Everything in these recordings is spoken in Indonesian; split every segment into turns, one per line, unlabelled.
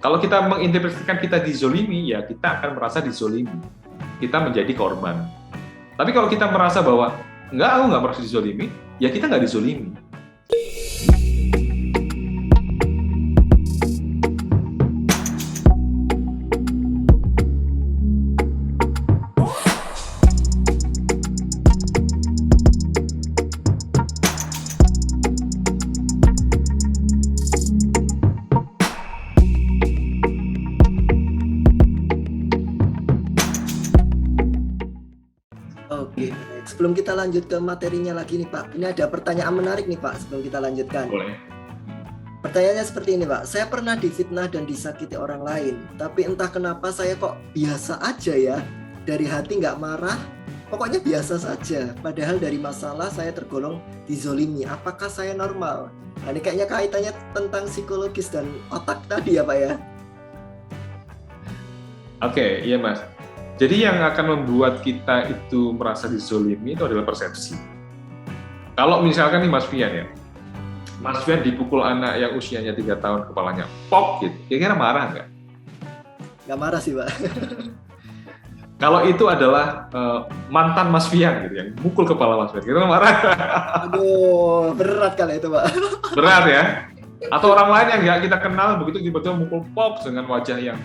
Kalau kita menginterpretasikan kita dizolimi, ya kita akan merasa dizolimi. Kita menjadi korban. Tapi kalau kita merasa bahwa enggak, aku nggak merasa dizolimi, ya kita nggak dizolimi.
Oke, sebelum kita lanjut ke materinya lagi nih Pak, ini ada pertanyaan menarik nih Pak sebelum kita lanjutkan.
Boleh.
Pertanyaannya seperti ini Pak, saya pernah difitnah dan disakiti orang lain, tapi entah kenapa saya kok biasa aja ya, dari hati nggak marah, pokoknya biasa saja. Padahal dari masalah saya tergolong dizolimi, apakah saya normal? Nah, ini kayaknya kaitannya tentang psikologis dan otak tadi ya Pak ya?
Oke, iya Mas. Jadi yang akan membuat kita itu merasa dizolimi itu adalah persepsi. Kalau misalkan nih Mas Fian ya, Mas Fian dipukul anak yang usianya 3 tahun kepalanya pok gitu, kira-kira marah nggak?
Nggak marah sih Pak.
Kalau itu adalah mantan Mas Fian gitu yang mukul kepala Mas Fian, kira-kira marah?
Aduh, berat kali itu Pak.
Berat ya? Atau orang lain yang nggak kita kenal begitu tiba-tiba mukul pok dengan wajah yang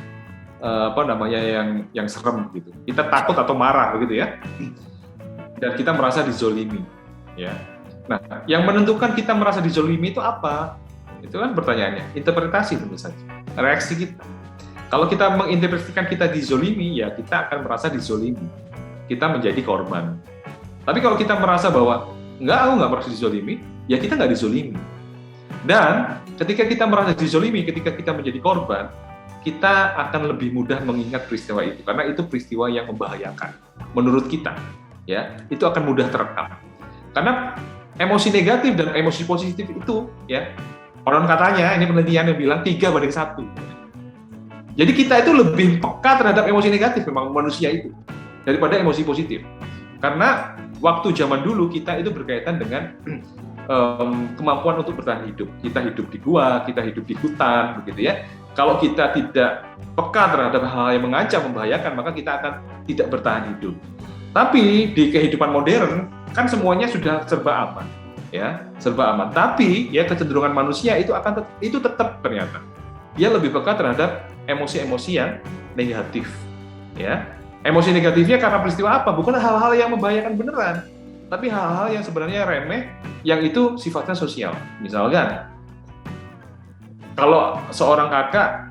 yang serem gitu. Kita takut atau marah begitu ya. Dan kita merasa dizolimi ya. Nah, yang menentukan kita merasa dizolimi itu apa? Itu kan pertanyaannya. Interpretasi tentu saja. Reaksi kita. Kalau kita menginterpretasikan kita dizolimi, ya kita akan merasa dizolimi. Kita menjadi korban. Tapi kalau kita merasa bahwa enggak, aku nggak merasa dizolimi, ya kita nggak dizolimi. Dan ketika kita merasa dizolimi, ketika kita menjadi korban, kita akan lebih mudah mengingat peristiwa itu karena itu peristiwa yang membahayakan menurut kita ya, itu akan mudah terekam karena emosi negatif dan emosi positif itu ya, orang katanya ini penelitian yang bilang 3:1. Jadi kita itu lebih peka terhadap emosi negatif memang manusia itu daripada emosi positif karena waktu zaman dulu kita itu berkaitan dengan kemampuan untuk bertahan hidup. Kita hidup di gua, kita hidup di hutan begitu ya. Kalau kita tidak peka terhadap hal-hal yang mengancam, membahayakan, maka kita akan tidak bertahan hidup. Tapi di kehidupan modern kan semuanya sudah serba aman, ya, serba aman. Tapi ya kecenderungan manusia itu tetap ternyata dia lebih peka terhadap emosi-emosi yang negatif, ya. Emosi negatifnya karena peristiwa apa? Bukan hal-hal yang membahayakan beneran, tapi hal-hal yang sebenarnya remeh, yang itu sifatnya sosial. Misalkan kalau seorang kakak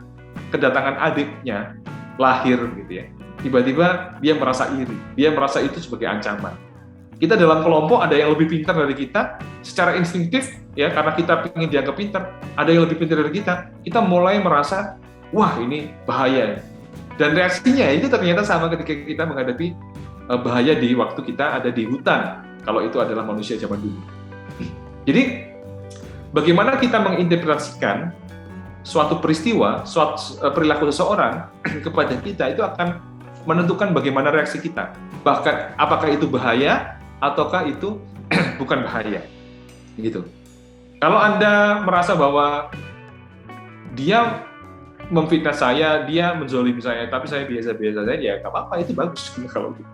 kedatangan adiknya lahir gitu ya, tiba-tiba dia merasa iri, dia merasa itu sebagai ancaman. Kita dalam kelompok ada yang lebih pintar dari kita, secara instinktif ya, karena kita ingin dianggap pintar, ada yang lebih pintar dari kita mulai merasa wah ini bahaya. Dan reaksinya itu ternyata sama ketika kita menghadapi bahaya di waktu kita ada di hutan, kalau itu adalah manusia zaman dulu. Jadi bagaimana kita menginterpretasikan suatu peristiwa, suatu perilaku seseorang kepada kita itu akan menentukan bagaimana reaksi kita. Bahkan apakah itu bahaya ataukah itu bukan bahaya. Gitu. Kalau Anda merasa bahwa dia memfitnah saya, dia menzolimi saya, tapi saya biasa-biasa saja, ya nggak apa-apa, itu bagus kalau gitu.